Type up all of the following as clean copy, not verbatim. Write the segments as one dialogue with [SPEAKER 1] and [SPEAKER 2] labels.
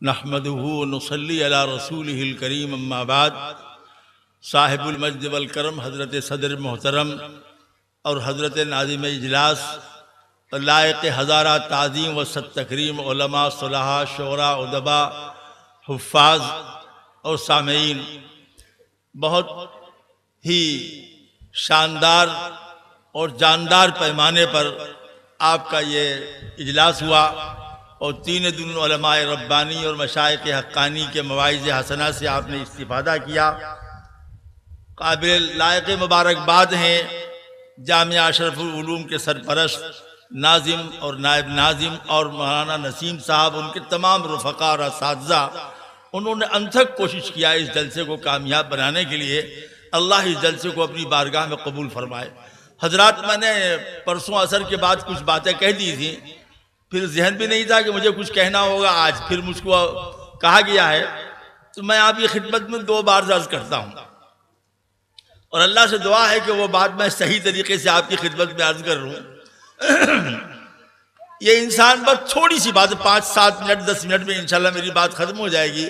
[SPEAKER 1] नहमदुहु व नुसल्ली अला रसूलिहिल करीम अम्मा बाद। साहिबुल मज्द वल करम हज़रत सदर मोहतरम और हज़रत नाज़िम इजलास लायक़ हज़ारा ताज़ीम व सत तकरीम उलमा सुलहा शोरा उदबा हुफ़्फ़ाज़ और सामीन, बहुत ही शानदार और जानदार पैमाने पर आपका ये इजलास हुआ और तीन दिन उलमाए रब्बानी और मशाइख़ हक्कानी के मवाइज़ हसना से आपने इस्तिफ़ादा किया। काबिल लायक़ मुबारकबाद हैं जामिया अशरफुल उलूम के सरपरस्त नाजिम और नायब नाजिम और मौलाना नसीम साहब, उनके तमाम रफ़क़ा और असातिज़ा। उन्होंने अनथक कोशिश किया इस जलसे को कामयाब बनाने के लिए। अल्लाह इस जलसे को अपनी बारगाह में कबूल फरमाए। हजरात, मैंने परसों असर के बाद कुछ बातें कह दी थी, फिर जहन भी नहीं था कि मुझे कुछ कहना होगा आज, फिर मुझको कहा गया है तो मैं आपकी खिदमत में 2 बार अर्ज करता हूँ और अल्लाह से दुआ है कि वो बात मैं सही तरीके से आपकी खिदमत में अर्ज कर लूँ। ये इंसान बस थोड़ी सी बात, 5-7 मिनट 10 मिनट में इंशाल्लाह मेरी बात खत्म हो जाएगी।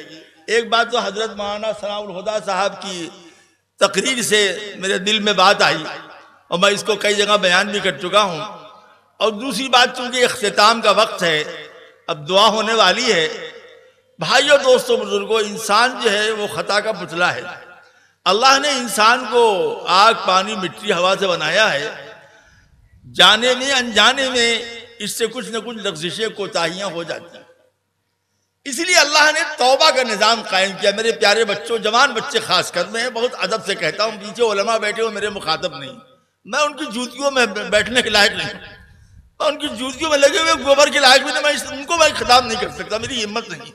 [SPEAKER 1] एक बात तो हजरत मौलाना सनाउल हुदा साहब की तकरीर से मेरे दिल में बात आई और मैं इसको कई जगह बयान भी कर चुका हूँ। और दूसरी बात, चूंकि इख्तिताम का वक्त है, अब दुआ होने वाली है। भाइयों, दोस्तों, बुजुर्गों, इंसान जो है वो खता का पुतला है। अल्लाह ने इंसान को आग पानी मिट्टी हवा से बनाया है। जाने में अनजाने में इससे कुछ न कुछ लग़ज़िशें कोताहियां हो जाती हैं। इसलिए अल्लाह ने तौबा का निज़ाम कायम किया। मेरे प्यारे बच्चों, जवान बच्चे खासकर, मैं बहुत अदब से कहता हूँ, पीछे उलमा बैठे हो, मेरे मुखातब नहीं, मैं उनकी जूतियों में बैठने के लायक नहीं, मैं उनकी जूतियों में लगे हुए गोबर के लायक भी नहीं, मैं उनको मैं खिताब नहीं कर सकता, मेरी हिम्मत नहीं,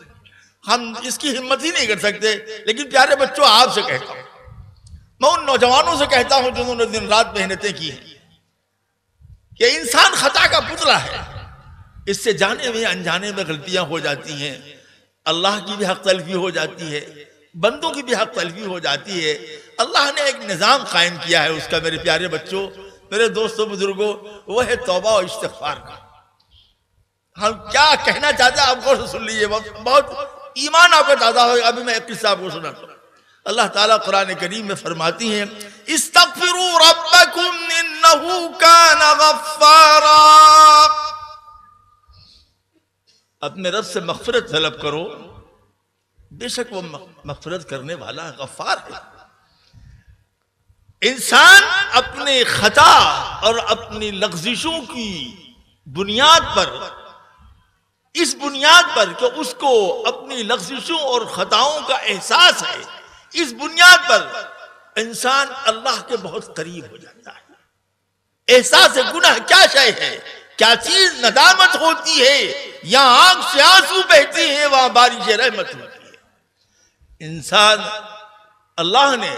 [SPEAKER 1] हम इसकी हिम्मत ही नहीं कर सकते। लेकिन प्यारे बच्चों, आपसे कहता हूँ, मैं उन नौजवानों से कहता हूँ जिन्होंने दिन रात मेहनतें की हैं, कि इंसान खता का पुतला है। इससे जाने में अनजाने में गलतियां हो जाती हैं। अल्लाह की भी हक तलफी हो जाती है, बंदों की भी हक तलफी हो जाती है। अल्लाह ने एक निज़ाम कायम किया है उसका। मेरे प्यारे बच्चों, मेरे दोस्तों, बुजुर्गों, वह है तौबा और इस्तिग़फ़ार का। हम क्या कहना चाहते हैं आप गौर से सुन लीजिए, बहुत ईमान आपका ताज़ा होगा। अभी मैं एक किस्सा आपको सुनाता हूं। अल्लाह ताला कुरान करीम में फरमाती हैं, इस्तग़फ़िरू रब्बकुम इन्नहु काना गफ़्फ़ारा। अपने रब से मग़फ़िरत तलब करो, बेशक वो मग़फ़िरत करने वाला गफ़्फ़ार है। इंसान अपने खता और अपनी लग़ज़िशों की बुनियाद पर, इस बुनियाद पर कि उसको अपनी लग़ज़िशों और खताओं का एहसास है, इस बुनियाद पर इंसान अल्लाह के बहुत करीब हो जाता है। एहसास गुनाह क्या शय है, क्या चीज नदामत होती है, यहां आंख से आंसू बहते हैं, वहां बारिश रहमत होती है। इंसान, अल्लाह ने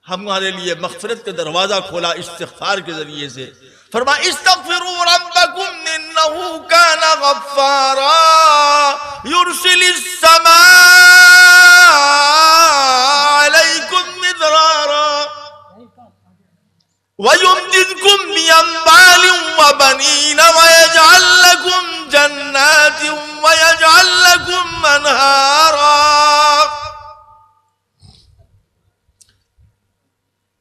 [SPEAKER 1] हमारे लिए मग़फ़िरत का दरवाजा खोला इस्तिग़फ़ार के जरिए से। फरमा इस्तग़फ़िरू रब्बकुम इन्नहु काना गफ़्फ़ारा युरसिलिस समा अलैकुम मिदरारा व युमदिदकुम बिअम्वालिन व बनीन व यजअल लकुम जन्नातिन व यजअल लकुम अनहारा।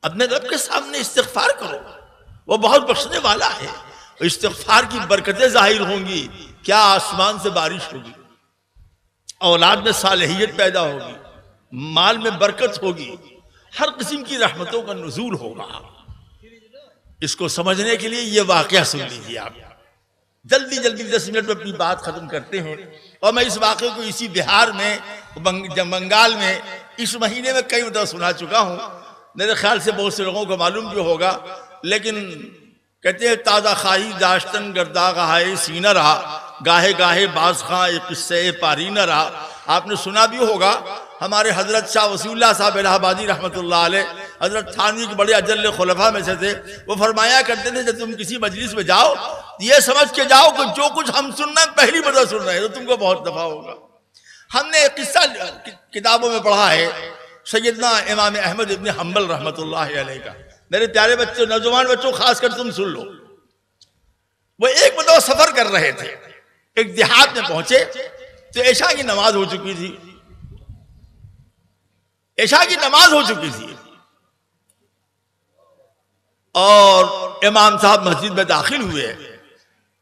[SPEAKER 1] अपने रब के सामने इस्तिग़फ़ार करो, वो बहुत बख्शने वाला है। इस्तिग़फ़ार की बरकतें जाहिर होंगी। क्या आसमान से बारिश होगी, औलाद में सालेहियत पैदा होगी, माल में बरकत होगी, हर किस्म की रहमतों का नुज़ूल होगा। इसको समझने के लिए ये वाक़या सुन लीजिए आप। जल्दी जल्दी 10 मिनट में अपनी बात खत्म करते हैं। और मैं इस वाक़े को इसी बिहार में, बंगाल में इस महीने में कई दफ़ा सुना चुका हूँ। मेरे ख्याल से बहुत से लोगों को मालूम भी होगा, लेकिन कहते हैं ताज़ा खाही दाश्तन गर्दा गहाए सीना रहा, गाहे गाहे बाज खां एक किस्से पारी न रहा। आपने सुना भी होगा, हमारे हजरत शाह वसीउल्लाह साहब इलाहाबादी रहमतुल्लाह अलैह, हजरत थानवी के बड़े अजल्ले खुलफा में से थे। वो फरमाया करते थे, जब तुम किसी मजलिस में जाओ ये समझ के जाओ कि जो कुछ हम सुन रहे हैं पहली मरतबा सुन रहे हैं, तो तुमको बहुत दफा होगा। हमने एक किस्सा किताबों में पढ़ा है, सैयदना इमाम अहमद इब्न हम्बल रहमतुल्लाह अलैह का। मेरे प्यारे बच्चों, नौजवान बच्चों, खासकर तुम सुन लो। वो एक मतलब सफर कर रहे थे, एक देहात में पहुंचे तो ऐशा की नमाज हो चुकी थी, ऐशा की नमाज हो चुकी थी और इमाम साहब मस्जिद में दाखिल हुए।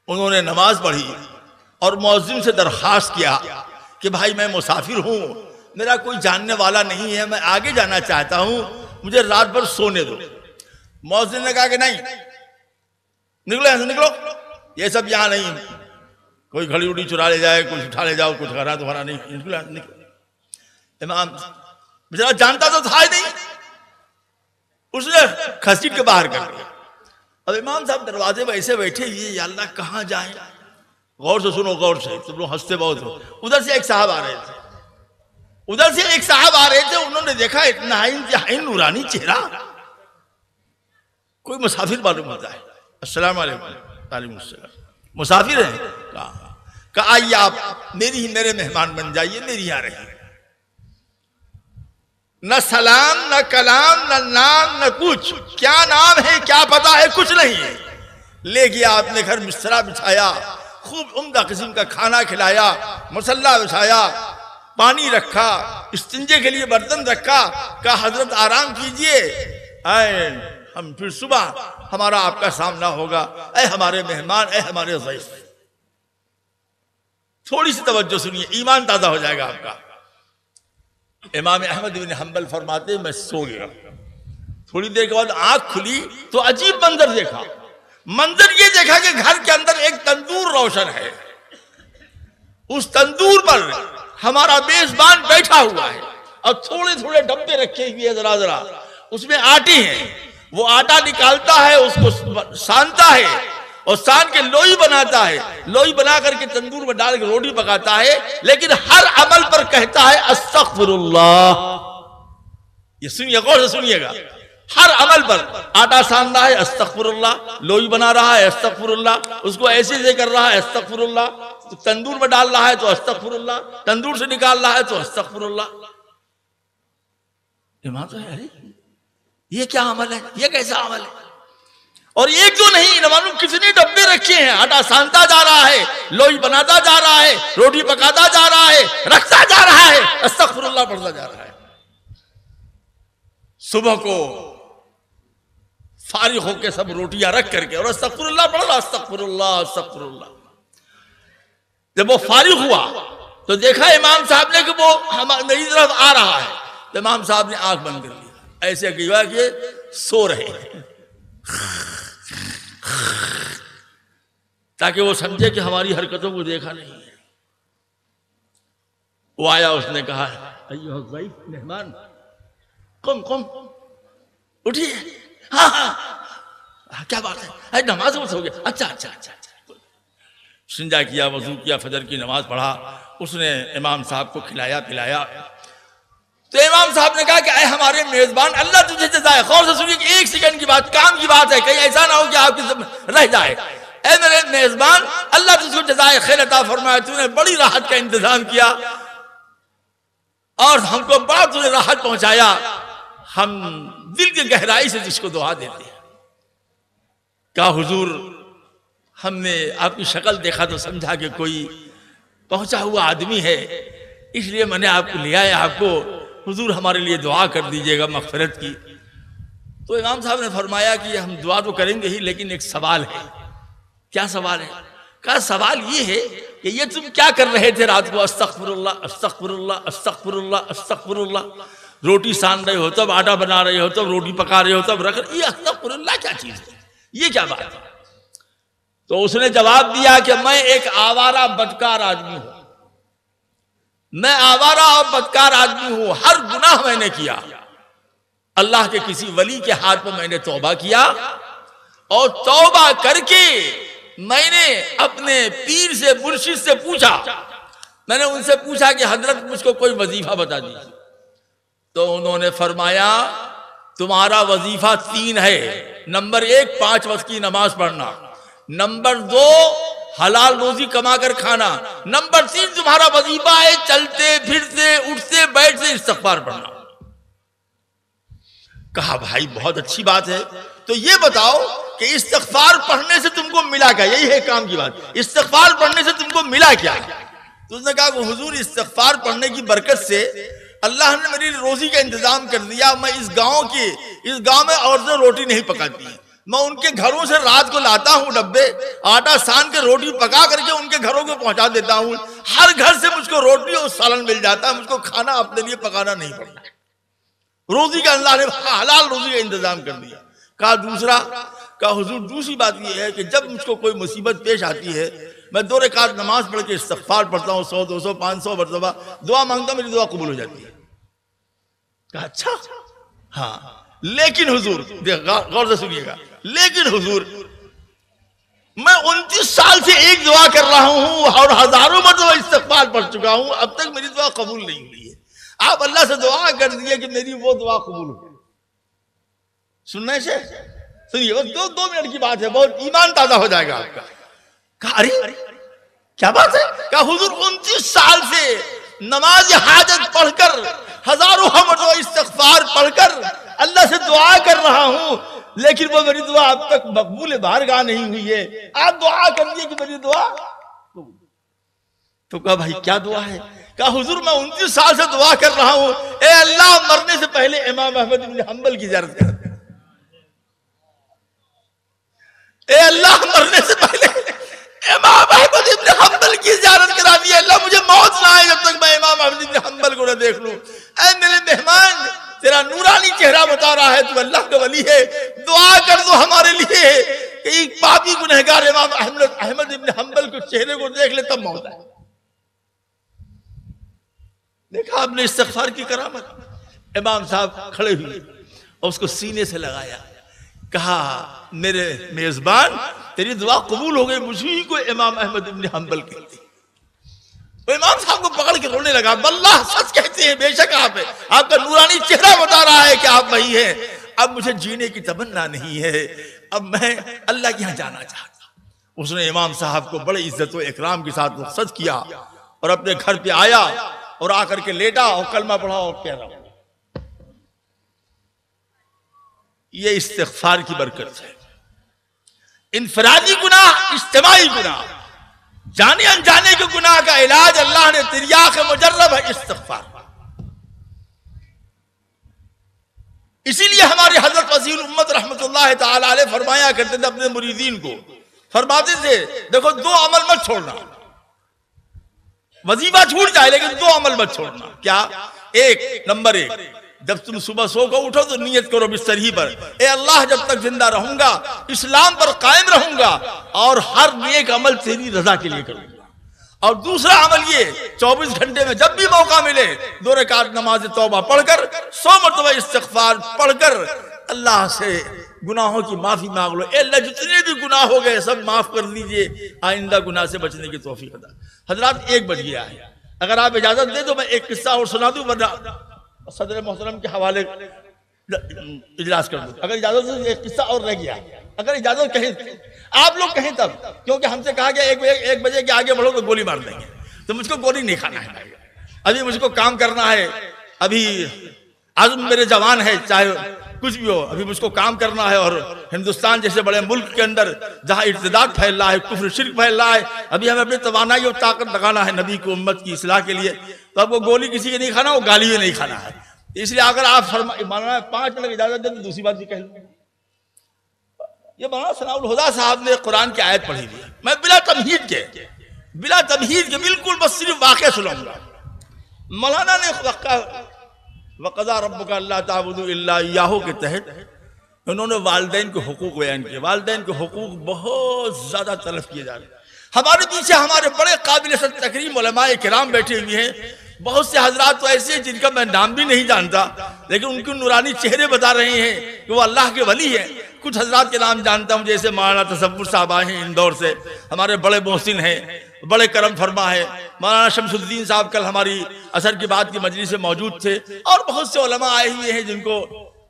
[SPEAKER 1] उन्होंने नमाज पढ़ी और मौज़िन से दरख्वास्त किया कि भाई मैं मुसाफिर हूं, मेरा कोई जानने वाला नहीं है, मैं आगे जाना चाहता हूं, मुझे रात भर सोने दो। मौज़िन ने कहा कि नहीं, निकलो यहां से, निकलो, ये सब यहां नहीं, कोई घड़ी उड़ी चुरा ले जाए, कुछ उठा ले जाओ, कुछ करा तुम्हारा नहीं, निकलो, निकलो। इमाम बेचारा जानता तो था ही नहीं, उसने खसीट के बाहर कर दिया। अब इमाम साहब दरवाजे में ऐसे बैठे, ये या अल्लाह कहां जाए। गौर से सुनो, गौर से, तुम लोग हंसते बहुत हो। उधर से एक साहब आ रहे थे, उधर से एक साहब आ रहे थे, उन्होंने देखा इतना इंतहाई नूरानी चेहरा, कोई मुसाफिर मालूम होता है। अस्सलाम वालेकुम, मुसाफिर है? कहा आइए आप मेरे मेहमान बन जाइए, मेरी यहाँ रहिए। न सलाम, न कलाम, न नाम, न कुछ, क्या नाम है, क्या पता है, कुछ नहीं है। ले गया अपने घर, बिस्तरा बिछाया, खूब उम्दा किस्म का खाना खिलाया, मसल्ला बिछाया, पानी रखा, इस्तिंजे के लिए बर्तन रखा, कहा हजरत आराम कीजिए, आए हम फिर सुबह हमारा आपका सामना होगा। ऐ हमारे मेहमान, ऐ हमारे ज़ैफ़, थोड़ी सी तवज्जो सुनिए, ईमान ताज़ा हो जाएगा आपका। इमाम अहमद बिन हंबल फरमाते मैं सो गया, थोड़ी देर के बाद आंख खुली तो अजीब मंजर देखा। मंजर ये देखा कि घर के अंदर एक तंदूर रोशन है, उस तंदूर पर हमारा मेजबान बैठा हुआ है और थोड़े थोड़े डब्बे रखे हुए हैं, जरा जरा उसमें आटे हैं। वो आटा निकालता है, उसको सानता है और सान के लोई बनाता है, लोई बना करके तंदूर में डाल के रोटी पकाता है, लेकिन हर अमल पर कहता है अस्तगफिरुल्लाह। ये सुनिए, गौर से सुनिएगा, हर अमल पर आटा सान रहा है अस्तगफिरुल्लाह, लोई बना रहा है अस्तगफिरुल्लाह, उसको ऐसे ऐसे कर रहा है अस्तगफिरुल्लाह, तंदूर में डाल रहा है तो अस्तगफिरुल्लाह, तंदूर से निकाल रहा है तो अस्तगफिरुल्लाह। इमाम तो है, ये क्या अमल है, ये कैसा अमल है? और एक तो नहीं, न मालूम कितने डब्बे रखे हैं, आटा सानता जा रहा है, लोई बनाता जा रहा है, रोटी पकाता जा रहा है, रखता जा रहा है, अस्तगफिरुल्लाह पढ़ता जा रहा है। सुबह को फारिग होकर सब रोटियां रख करके और अस्तगफिरुल्लाह पढ़ रहा, अस्तगफिरुल्लाह अस्तगफिरुल्लाह। जब वो फारिग हुआ तो देखा इमाम साहब ने कि वो मेरी तरफ आ रहा है, तो इमाम साहब ने आंख बंद कर ली, ऐसे किया कि सो रहे हैं, ताकि वो समझे कि हमारी हरकतों को देखा नहीं है। वो आया, उसने कहा अय्युहा ज़ैफ़, मेहमान, कुम कुम, उठिए। हाँ हाँ, क्या बात है, नमाज हो गया? अच्छा अच्छा अच्छा अच्छा। सिंजा किया, वजू किया, फजर की नमाज पढ़ा, उसने इमाम साहब को खिलाया पिलाया। तो इमाम साहब ने कहा कि अरे हमारे मेजबान, अल्लाह तुझे जज़ाए। गौर से सुनिए कि एक सेकंड की बात, काम की बात है, कहीं ऐसा ना हो कि आपकी रह जाए। ऐ मेरे मेजबान, अल्लाह तुझको जज़ाए खैर अता फरमाए, तूने बड़ी राहत का इंतजाम किया और हमको बड़ा तूने राहत पहुंचाया। हम दिल की गहराई से तुझको दुआ देते हैं। क्या हुजूर, हमने आपकी शक्ल देखा तो समझा कि कोई पहुंचा हुआ आदमी है, इसलिए मैंने आपको लिया है, आपको हुजूर हमारे लिए दुआ कर दीजिएगा मग़फ़िरत की। तो इमाम साहब ने फरमाया कि हम दुआ तो करेंगे ही, लेकिन एक सवाल है। क्या सवाल है? कहा सवाल ये है कि ये तुम क्या कर रहे थे रात को? अस्तग़फिरुल्लाह अस्तग़फिरुल्लाह अस्तग़फिरुल्लाह अस्तग़फिरुल्लाह, रोटी सान रहे हो तब, आटा बना रहे हो तब, रोटी पका रहे हो तब रख, ये अस्तग़फिरुल्लाह क्या चीज है, ये क्या बात है? तो उसने जवाब दिया कि मैं एक आवारा बदकार आदमी हूं, मैं आवारा और बदकार आदमी हूं, हर गुनाह मैंने किया, अल्लाह के किसी वली के हाथ में मैंने तौबा किया और तौबा करके मैंने अपने पीर से, मुर्शिद से पूछा, मैंने उनसे पूछा कि हजरत मुझको कोई वजीफा बता दीजिए। तो उन्होंने फरमाया तुम्हारा वजीफा 3 है। नंबर 1 5 वक्त की नमाज पढ़ना, नंबर 2 हलाल रोजी कमा कर खाना, नंबर 3 तुम्हारा वजीफा है चलते फिरते उठते बैठते इस्तिग़फ़ार पढ़ना। कहा भाई बहुत अच्छी बात है, तो ये बताओ कि इस्तिग़फ़ार पढ़ने से तुमको मिला क्या? यही है काम की बात, इस्तिग़फ़ार पढ़ने से तुमको मिला क्या? तो उसने कहा कि हुजूर इस्तिग़फ़ार पढ़ने की बरकत से अल्लाह ने मेरी रोजी का इंतजाम कर दिया। मैं इस गांव में औरतें रोटी नहीं पकाती हैं, मैं उनके घरों से रात को लाता हूँ डब्बे, आटा सान के रोटी पका करके उनके घरों को पहुंचा देता हूँ। हर घर से मुझको रोटी और सालन मिल जाता है, मुझको खाना अपने लिए पकाना नहीं पड़ता। रोजी का अल्लाह ने हलाल रोजी का इंतजाम कर दिया। कहा दूसरा, कहा हुजूर दूसरी बात यह है कि जब मुझको कोई मुसीबत पेश आती है, मैं 2 रकात नमाज पढ़ के इस्तिग़फ़ार पढ़ता हूँ, 100 200 500 मरतबा दुआ मांगता, मेरी दुआ कबूल हो जाती है। कहा अच्छा, हाँ लेकिन हुजूर, गौर से सुनिएगा, लेकिन हुजूर मैं 29 साल से एक दुआ कर रहा हूं और हजारों मरतबा इस्तिग़फ़ार पढ़ चुका हूं, अब तक मेरी दुआ कबूल नहीं हुई है। आप अल्लाह से दुआ कर दिए कि मेरी वो दुआ कबूल हो। सुनने से सुनिए, बस 2 मिनट की बात है, बहुत ईमान ताजा हो जाएगा आपका। कहा अरे क्या बात है? कहा हुजूर 29 साल से नमाज हाजत पढ़कर, हजारों मरतबा इस्तिग़फ़ार पढ़कर अल्लाह से दुआ कर रहा हूं, लेकिन वो मेरी दुआ अब तक मकबूल बारगाह नहीं हुई है। आप दुआ कर दिए कि मेरी दुआ। तो कहा भाई क्या दुआ है? कहा हुजूर मैं 29 साल से दुआ कर रहा हूं, ए अल्लाह मरने से पहले इमाम अहमद इब्न हंबल की ज़ियारत कर। ए अल्लाह मरने से पहले इमाम अहमद इब्न हंबल की ज़ियारत करा दी। अल्लाह मुझे मौत ना आए जब तक मैं इमाम अहमद इब्न हंबल को न देख लूं। ऐ मेरे मेहमान, तेरा नूरानी चेहरा बता रहा है तू अल्लाह का वली है, दुआ कर दो हमारे लिए। एक पापी गुनहगार इमाम अहमद इब्न हंबल को चेहरे को देख ले तब मौत आए। देखा आपने इस्तिग़फ़ार की करामत। इमाम साहब खड़े हुए और उसको सीने से लगाया, कहा मेरे मेजबान तेरी दुआ कबूल हो गई, मुझी को इमाम अहमद इब्न हंबल कहते। तो इमाम साहब को पकड़ के रोने लगा। वल्लाह सच कहते हैं, बेशक आप है, आपका नूरानी चेहरा बता रहा है कि आप वही हैं। अब मुझे जीने की तमन्ना नहीं है, अब मैं अल्लाह के यहाँ जाना चाहता। उसने इमाम साहब को बड़े इज्जत व इकराम के साथ रुख़्सत किया और अपने घर पे आया और आकर के लेटा और कलमा पढ़ा और कह रहा, ये इस्तिग़फ़ार की बरकत है। इनफरादी गुनाह, इज्तिमाई गुनाह, जाने अनजाने के गुनाह का इलाज अल्लाह ने तिर्याक मुजर्रब है इस्तिग़फ़ार। इसीलिए हमारे हज़रत वज़ीर उम्मत रहमतुल्लाह ताला अलैह फरमाया करते थे अपने मुरीदीन को, फरमाते थे देखो 2 अमल मत छोड़ना, वजीफा छूट जाए लेकिन 2 अमल मत छोड़ना। क्या? नंबर 1, जब तुम सुबह सो को उठो तो नियत करो बिस्तर ही पर, ए अल्लाह जब तक जिंदा रहूंगा इस्लाम पर कायम रहूंगा और हर नेक अमल तेरी रजा के लिए करूंगा। और दूसरा अमल ये, 24 घंटे में जब भी मौका मिले 2 रकात नमाज तौबा पढ़कर, 100 मरतबा इस्तिग़फ़ार पढ़कर अल्लाह से गुनाहों की माफी मांग लो। ए अल्लाह जितने भी गुनाह हो गए सब माफ कर दीजिए, आइंदा गुनाह से बचने की तौफीक अता। हजरात 1 बज गया है, अगर आप इजाजत दे तो मैं एक किस्सा और सुना दूं, वरना सदर मोहतरम के हवाले इजलास कर दूं। अगर इजाजत हो एक किस्सा और रह गया, अगर इजाजत कहें आप लोग कहें तब, क्योंकि हमसे कहा गया 1 बजे के आगे बढ़ो तो गोली मार देंगे, तो मुझको गोली नहीं खाना है। अभी मुझको काम करना है, अभी आज़म मेरे जवान है, चाहे कुछ भी हो, अभी मुझको काम करना है। और हिंदुस्तान जैसे बड़े मुल्क के अंदर जहां इर्तिदाद फैल रहा है, कुफ्र शिर्क फैल रहा है, अभी हमें अपनी तवानाई और ताकत लगाना है नबी को उम्मत की इस्लाह के लिए। तो अब वो गोली किसी के नहीं खाना, वो गाली भी नहीं खाना है। इसलिए अगर आप माना 5 मिनट इजाजत दें तो दूसरी बात भी कह लूं। ये मौलाना सनाउल हुदा साहब ने कुरान की आयत पढ़ी थी, मैं बिला तमहीद के बिल्कुल बस सिर्फ वाक़या सुनाऊंगा। मौलाना ने वक़ज़ा रब्बुका अल्ला ताबुदू इल्ला इय्याहु के तहत उन्होंने वालिदैन के हुकूक बयान किए। वालिदैन के हुकूक बहुत ज्यादा तलफ किए जा रहे हैं। हमारे पीछे हमारे बड़े काबिल तकरीम उलमाए किराम बैठे हुए हैं। बहुत से हजरात तो ऐसे हैं जिनका मैं नाम भी नहीं जानता, लेकिन उनके नूरानी चेहरे बता रहे हैं कि वो अल्लाह के वली हैं। कुछ हजरात के नाम जानता हूँ, जैसे मौलाना तसव्वुर साहब आए हैं इंदौर से, हमारे बड़े मोहसिन हैं, बड़े करम फरमा है। मौलाना शमसुद्दीन साहब कल हमारी असर की बात की मजलिस में मौजूद थे। और बहुत से उलमा आए हुए हैं जिनको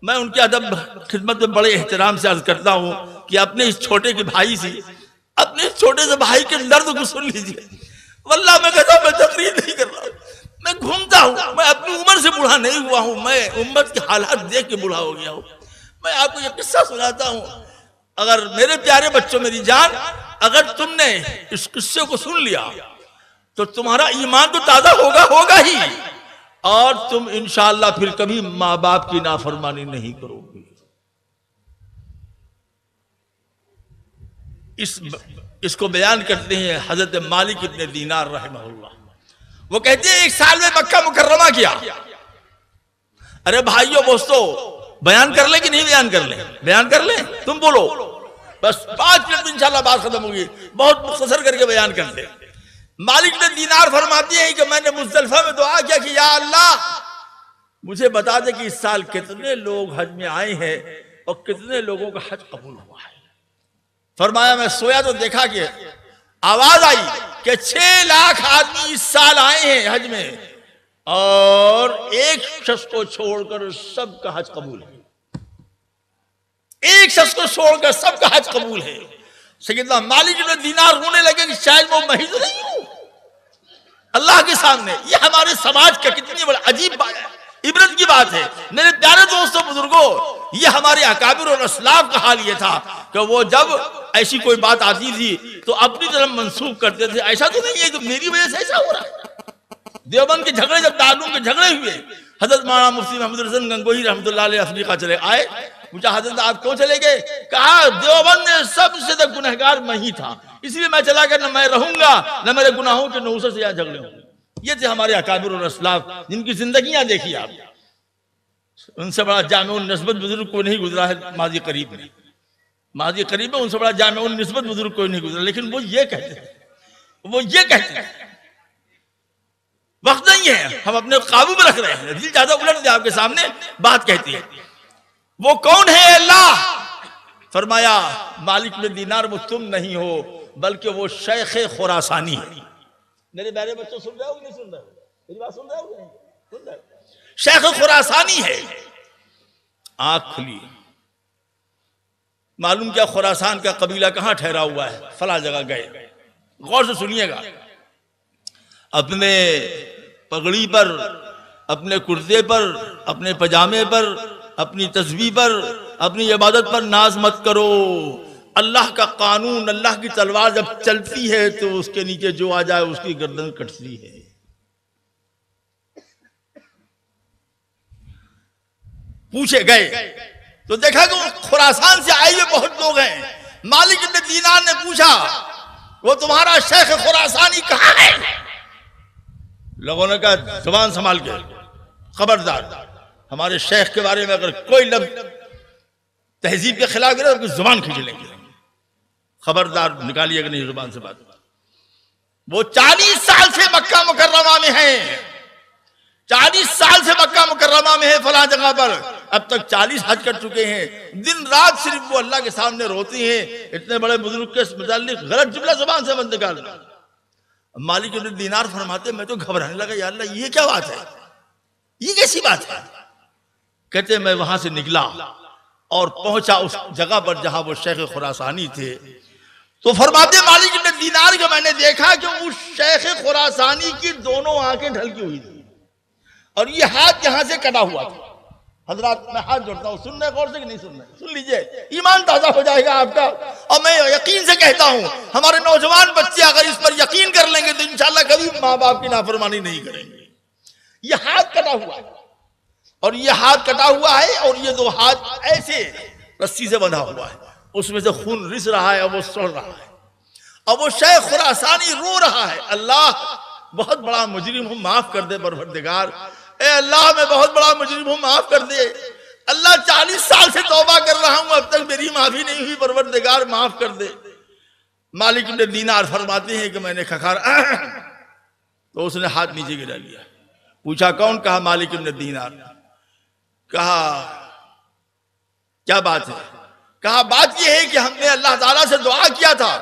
[SPEAKER 1] मैं उनके अदब खिदमत में बड़े एहतराम से अर्ज करता हूँ कि अपने इस छोटे के भाई से, अपने इस छोटे से भाई के दर्द को सुन लीजिए। वल्लाह मैं कहता हूँ, मैं तकरीर नहीं कर रहा हूँ, मैं घूमता हूँ, मैं अपनी उम्र से बूढ़ा नहीं हुआ हूँ, मैं उम्मत के हालात देख के बूढ़ा हो गया हूँ। मैं आपको ये किस्सा सुनाता हूँ। अगर मेरे प्यारे बच्चों, मेरी जान, अगर तुमने इस किस्से को सुन लिया तो तुम्हारा ईमान तो ताजा होगा ही, और तुम इंशाअल्लाह फिर कभी माँ बाप की नाफरमानी नहीं करोगे। इसको बयान करते हैं हजरत मालिक इब्ने दीनार रहमहुल्लाह। वो कहते हैं 1 साल में मक्का मुकर्रमा किया। अरे भाइयों दोस्तों, बयान कर ले कि नहीं बयान कर ले? बयान कर ले, तुम बोलो। बस 5 मिनट में इंशाल्लाह बात खत्म होगी, बहुत मुख्तसर करके बयान करते हैं। मालिक ने दीनार फरमाती है कि मैंने मुज़दलिफा में दुआ किया कि या अल्लाह मुझे बता दे कि इस साल कितने लोग हज में आए हैं और कितने लोगों का हज कबूल हुआ है। फरमाया मैं सोया तो देखा कि आवाज आई कि 6 लाख आदमी इस साल आए हैं हज में, और एक शख्स को छोड़कर सबका हज कबूल है। एक शख्स को छोड़कर सबका हज कबूल है। सैयदना मालिक ने दीनार रोने लगे कि शायद वो मैं ही तो नहीं हूं अल्लाह के सामने। ये हमारे समाज का कितनी बड़ा अजीब बात है, इबरत की बात है। मेरे प्यारे दोस्तों बुजुर्गों, ये हमारे अकाबिर और असलाफ का हाल ये था कि वो जब ऐसी कोई बात आती थी तो अपनी तरफ मंसूब करते थे, ऐसा तो नहीं है कि मेरी वजह से ऐसा हो रहा है। देवबंद के झगड़े, जब दारूम के झगड़े हुए, हजरत मौलाना मुफ्ती मोहम्मद हसन गंगोही रहमतुल्लाह अलैह अफ्रीका चले आए। पूछा हजरत आप क्यों चले गए? कहा देवबंद में सबसे ज्यादा गुनहगार मैं ही था, इसलिए मैं चला गया, न मैं रहूंगा न मेरे गुनाहों के नौसर से यहाँ झगड़े होंगे। ये थे हमारे अकाबिर और असलाफ, जिनकी जिंदगियां देखी आप। उनसे बड़ा जामिउन निस्बत बुजुर्ग कोई नहीं गुजरा है माजी करीब में। माजी करीब में उनसे बड़ा जामिउन निस्बत बुजुर्ग कोई नहीं गुजरा। लेकिन वो ये कहते हैं वक्त नहीं है, हम अपने काबू में रख रहे हैं, दिल ज्यादा उलट दे आपके सामने बात कहती है। वो कौन है अल्लाह? फरमाया मालिक में दीनार वो तुम नहीं हो बल्कि वो शेख खुरासानी है। मेरे प्यारे बच्चों सुन रहे हो कि नहीं सुन रहे हो? मेरी बात सुन रहे हो? सुन रहे हो? शेख खुरासानी है। आंख खुली, मालूम क्या खुरासान का कबीला कहां ठहरा हुआ है, फला जगह गए। गौर से सुनिएगा, अपने पगड़ी पर, अपने कुर्ते पर, अपने पजामे पर, अपनी तस्बीह पर, अपनी इबादत पर नाज मत करो। अल्लाह का कानून, अल्लाह की तलवार जब चलती है तो उसके नीचे जो आ जाए उसकी गर्दन कटती है। पूछे गए तो देखा कि खुरासान से आए हुए बहुत लोग हैं। मालिक इब्ने दीनार ने पूछा वो तुम्हारा शेख खुरासानी कहाँ है? लोगों ने कहा जुबान संभाल के, खबरदार हमारे शेख के बारे में अगर कोई लफ्ज तहजीब के खिलाफ गिरे तो जुबान खींच लेंगे, खबरदार निकालिएगा नहीं जुबान से बात। वो 40 साल से मक्का मुकर्रमा में है, 40 साल से मक्का मुकर्रमा में है फला जगह पर, अब तक 40 हज कर चुके हैं। दिन रात सिर्फ वो अल्लाह के सामने रोती हैं। इतने बड़े बुजुर्ग के मुताल्लिक गलत जुमला जुबान से मत निकालना। मालिक इब्ने दीनार फरमाते मैं तो घबराने लगा, या अल्लाह ये क्या बात है, ये कैसी बात है? कहते मैं वहां से निकला और पहुंचा उस जगह पर जहां वो शेख खुरासानी थे। तो फरमाते मालिक इब्ने दीनार को मैंने देखा कि उस शेख खुरासानी की दोनों आंखें ढलकी हुई थी और ये हाथ यहां से कटा हुआ था। हजरात मैं हाथ जोड़ता हूं, सुन रहे गौर से कि नहीं सुन रहे? सुन लीजिए, ईमान ताजा हो जाएगा आपका। और मैं यकीन से कहता हूं हमारे नौजवान बच्चे अगर इस पर यकीन कर लेंगे तो इंशाल्लाह कभी माँ बाप की नाफरमानी नहीं करेंगे। ये हाथ कटा हुआ है और ये हाथ कटा हुआ है और ये 2 हाथ ऐसे रस्सी से बंधा हुआ है, उसमें से खून रिस रहा है और वो सड़ रहा है। और वो शेख खुरासानी रो रहा है, अल्लाह बहुत बड़ा मुजरिम हूं, माफ कर दे परवरदिगार। ए अल्लाह मैं बहुत बड़ा मुजरिम हूं, माफ कर दे अल्लाह। 40 साल से तौबा कर रहा हूं, अब तक मेरी माफी नहीं हुई, परवरदिगार माफ कर दे। मालिक इब्ने दीनार फरमाते हैं कि मैंने खखार तो उसने हाथ नीचे गिरा लिया। पूछा कौन? कहा मालिक इब्ने दीनार। कहा क्या बात है? कहा बात यह है कि हमने अल्लाह ताला से दुआ किया था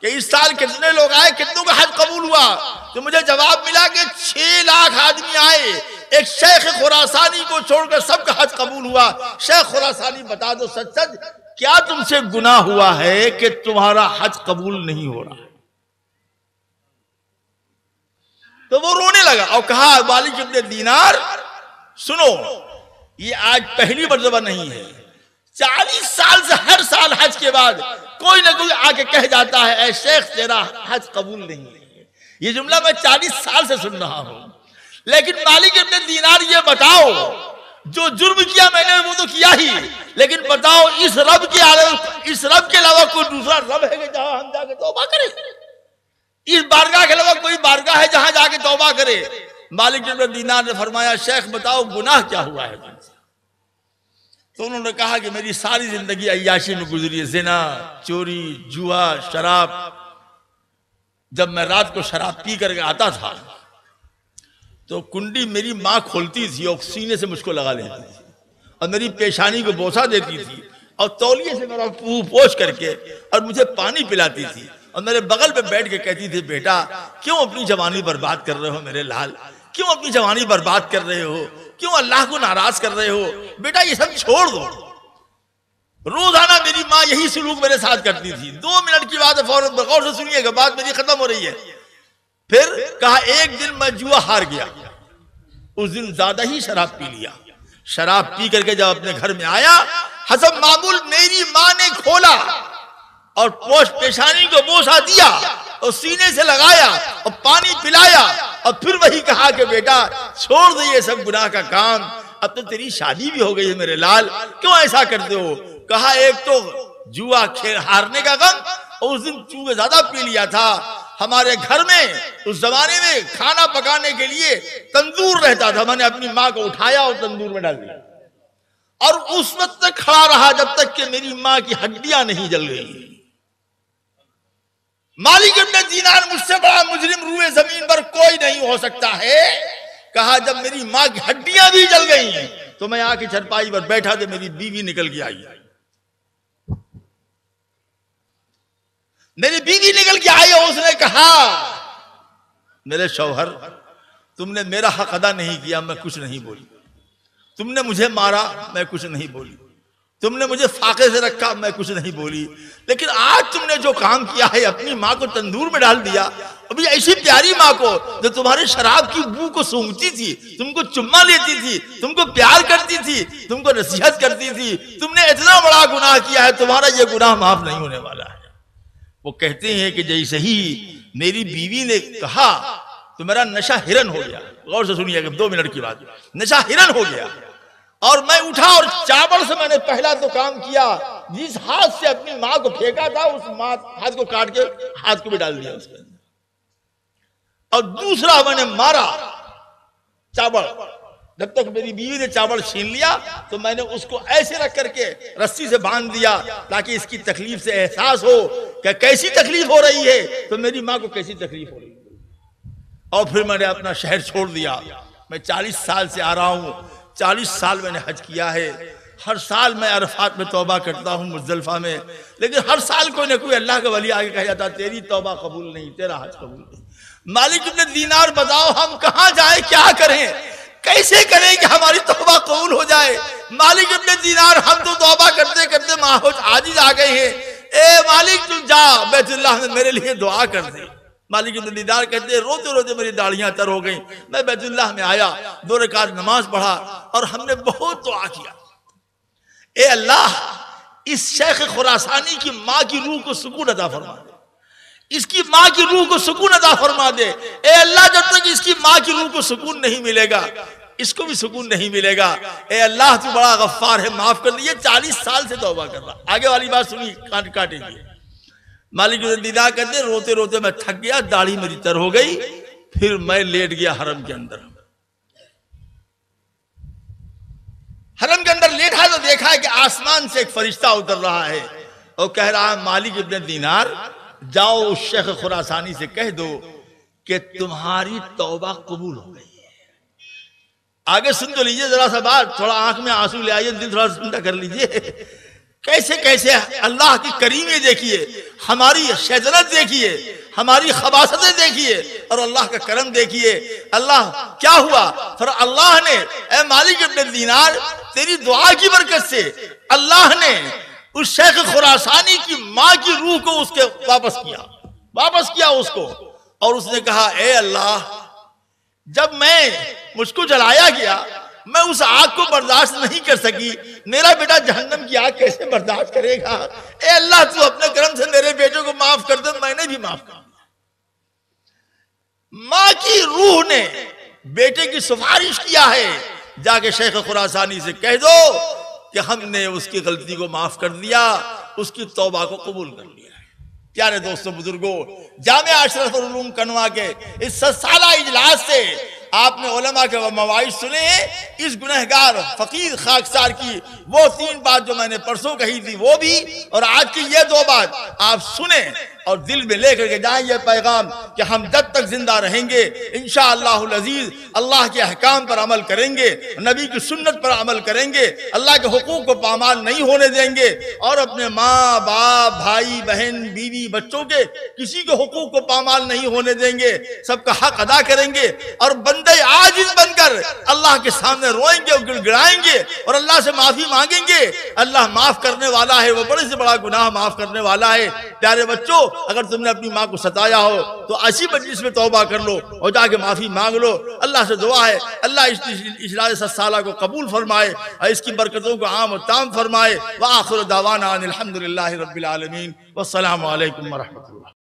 [SPEAKER 1] कि इस साल कितने लोग आए, कितनों का हज कबूल हुआ, तो मुझे जवाब मिला कि 6 लाख आदमी आए, एक शेख खुरासानी को छोड़कर सबका हज कबूल हुआ। शेख खुरासानी बता दो सच सच क्या तुमसे गुनाह हुआ है कि तुम्हारा हज कबूल नहीं हो रहा है? तो वो रोने लगा और कहा मालिक इब्ने दीनार सुनो, ये आज पहली मर्तबा नहीं है, 40 साल से हर साल हज के बाद कोई ना कोई आके कह जाता है ऐ शेख तेरा हज कबूल नहीं है। ये जुमला मैं 40 साल से सुन रहा हूं। लेकिन मालिक इब्न दीनार, ये बताओ, जो जुर्म किया मैंने वो तो किया ही, लेकिन बताओ इस रब के अलावा कोई दूसरा रब है कि जहां हम जाके तौबा करें? इस बारगाह के अलावा कोई बारगाह है जहां जाके तौबा करे? मालिक इब्न दीनार ने फरमाया, शेख बताओ गुनाह क्या हुआ है तुमसे? तो उन्होंने कहा कि मेरी सारी जिंदगी अय्याशी में गुजरी है, जिना, चोरी, जुआ, शराब। जब मैं रात को शराब पी करके आता था तो कुंडी मेरी माँ खोलती थी और सीने से मुझको लगा लेती थी और मेरी पेशानी को बोसा देती थी और तौलिए से मेरा मुंह पोंछ करके और मुझे पानी पिलाती थी और मेरे बगल पे बैठ के कहती थी, बेटा क्यों अपनी जवानी बर्बाद कर रहे हो मेरे लाल, क्यों अपनी जवानी बर्बाद कर रहे हो, क्यों अल्लाह को नाराज कर रहे हो, बेटा ये सब छोड़ दो। रोजाना मेरी माँ यही सलूक मेरे साथ करती थी। 2 मिनट की बात है, फौरन गौर से सुनिएगा, बात मेरी खत्म हो रही है। फिर कहा, एक दिन मैं जुआ हार गया, उस दिन ज्यादा ही शराब पी लिया। शराब पी करके जब अपने घर में आया, हसब मामूल मेरी माँ ने खोला और पेशानी को बोसा दिया और सीने से लगाया और पानी पिलाया और फिर वही कहा कि बेटा छोड़ दे ये सब गुनाह का काम, अब तो तेरी शादी भी हो गई है मेरे लाल, क्यों ऐसा करते हो? कहा, एक तो जुआ खेल हारने का गम और उस दिन चूहे ज्यादा पी लिया था। हमारे घर में उस जमाने में खाना पकाने के लिए तंदूर रहता था, मैंने अपनी माँ को उठाया और तंदूर में डाल दिया और उस वक्त तक खड़ा रहा जब तक कि मेरी माँ की हड्डियां नहीं जल गई। मालिक इब्न दीनार, मुझसे बड़ा मुजरिम रूए जमीन पर कोई नहीं हो सकता है। कहा, जब मेरी माँ की हड्डियां भी जल गई तो मैं आके चरपाई पर बैठा तो मेरी बीवी निकल के आई। मेरी बीवी निकल के आई और उसने कहा, मेरे शौहर तुमने मेरा हक अदा नहीं किया, मैं कुछ नहीं बोली। तुमने मुझे मारा, मैं कुछ नहीं बोली। तुमने मुझे फाके से रखा, मैं कुछ नहीं बोली। लेकिन आज तुमने जो काम किया है, अपनी माँ को तंदूर में डाल दिया, अभी ऐसी प्यारी माँ को जो तुम्हारे शराब की बू को सूंघती थी, तुमको चुम्मा लेती थी, तुमको प्यार करती थी, तुमको नसीहत करती थी, तुमने इतना बड़ा गुनाह किया है, तुम्हारा ये गुनाह माफ नहीं होने वाला है। वो कहते हैं कि जैसे ही मेरी बीवी ने कहा तो मेरा नशा हिरन हो गया। गौर से सुनिएगा, 2 मिनट की बात, नशा हिरन हो गया और मैं उठा और चावल से मैंने पहला तो काम किया, जिस हाथ से अपनी माँ को फेंका था उस हाथ को काट के हाथ को भी डाल दिया उसके अंदर, और दूसरा मैंने मारा चावल। जब तक मेरी बीवी ने चावल छीन लिया तो मैंने उसको ऐसे रख करके रस्सी से बांध दिया ताकि इसकी तकलीफ से एहसास हो कि कैसी तकलीफ हो रही है, तो मेरी माँ को कैसी तकलीफ हो रही है। और फिर मैंने अपना शहर छोड़ दिया। मैं 40 साल से आ रहा हूँ, 40 साल मैंने हज किया है। हर साल मैं अरफात में तौबा करता हूँ, मुज़दलिफा में, लेकिन हर साल कोई ना कोई अल्लाह का वली आगे कह जाता, तेरी तौबा कबूल नहीं, तेरा हज कबूल नहीं। मालिक इब्न दीनार, बताओ हम कहाँ जाए, क्या करें, कैसे करें कि हमारी तौबा कबूल हो जाए? मालिक इब्न दीनार, हम तो तौबा करते करते माहौज आजिज आ गए हैं। ए मालिक तू जा बैतुल्लाह में मेरे लिए दुआ कर दे। मालिक इब्न दीनार कहते, रोते रोते मेरी दाढ़ियां तर हो गई। मैं बैतुल्लाह में आया, 2 रकात नमाज पढ़ा और हमने बहुत दुआ किया, ए अल्लाह इस शेख खुरासानी की माँ की रूह को सुकून अता फरमा दे, इसकी माँ की रूह को सुकून अता फरमा दे। ए अल्लाह, जब तक इसकी माँ की रूह को सुकून नहीं मिलेगा, इसको भी सुकून नहीं मिलेगा। ए अल्लाह तू बड़ा गफ्फार है, माफ कर दीजिए। 40 साल से तौबा कर रहा। आगे वाली बात सुनी, काटेंगे। मालिक दीदार कहते, रोते रोते मैं थक गया, दाढ़ी मेरी तर हो गई, फिर मैं लेट गया हरम के अंदर। हरम के अंदर लेटा तो देखा है कि आसमान से एक फरिश्ता उतर रहा है और कह रहा है, मालिक इब्न दीनार जाओ उस शेख खुरासानी से कह दो कि तुम्हारी तौबा कबूल हो गई है। आगे सुन तो लीजिए जरा सा बात, थोड़ा आंख में आंसू ले आइए, दिल थोड़ा ठंडा कर लीजिए। कैसे कैसे अल्लाह की करीमी देखिए, हमारी शैतानत देखिए, हमारी खबासतें देखिए और अल्लाह का करम देखिए। अल्लाह क्या हुआ, फिर अल्लाह ने, ए मालिक इब्न दीनार तेरी दुआ की बरकत से अल्लाह ने उस शेख खुरासानी की माँ की रूह को उसके वापस किया उसको। और उसने कहा, ए अल्लाह जब मुझको जलाया गया, मैं उस आग को बर्दाश्त नहीं कर सकी, मेरा बेटा जहन्नम की आग कैसे बर्दाश्त करेगा? ए अल्लाह तू अपने करम से मेरे बेटे को माफ कर दे, मैंने भी माफ कर दिया। माँ की रूह ने बेटे की सिफारिश किया है, जाके शेख खुरासानी से कह दो कि हमने उसकी गलती को माफ कर दिया, उसकी तौबा को कबूल कर लिया है। प्यारे दोस्तों बुजुर्गों, जामिया अशरफुल उलूम कनवा के इस 7 साला इजलास से आपने उलमा के मवाइद सुने। इस गुनहगार फकीर खाकसार की वो 3 बात जो मैंने परसों कही थी वो भी, और आज की ये 2 बात आप सुने और दिल में लेकर के जाएं ये पैगाम कि हम जब तक जिंदा रहेंगे इंशाअल्लाहुल अजीज अल्लाह के अहकाम पर अमल करेंगे, नबी की सुन्नत पर अमल करेंगे, अल्लाह के हुकूक को पामाल नहीं होने देंगे और अपने माँ बाप भाई बहन बीवी बच्चों के किसी के हुकूक को पामाल नहीं होने देंगे, सबका हक अदा करेंगे और बंदे आजिज बनकर अल्लाह के सामने रोएंगे और गिड़गिड़ाएंगे और अल्लाह से माफी मांगेंगे। अल्लाह माफ करने वाला है, वो बड़े से बड़ा गुनाह माफ करने वाला है। प्यारे बच्चों, अगर तुमने अपनी माँ को सताया हो तो ऐसी मजलिस में तौबा कर लो और जाके माफी मांग लो। अल्लाह से दुआ है अल्लाह इस इजलास 7 साला को कबूल फरमाए और इसकी बरकतों को आम और ताम फरमाए। व आखिर दावाना अनिल हम्दुलिल्लाहि रब्बिल आलमीन। वस्सलामु अलैकुम व रहमतुल्लाह।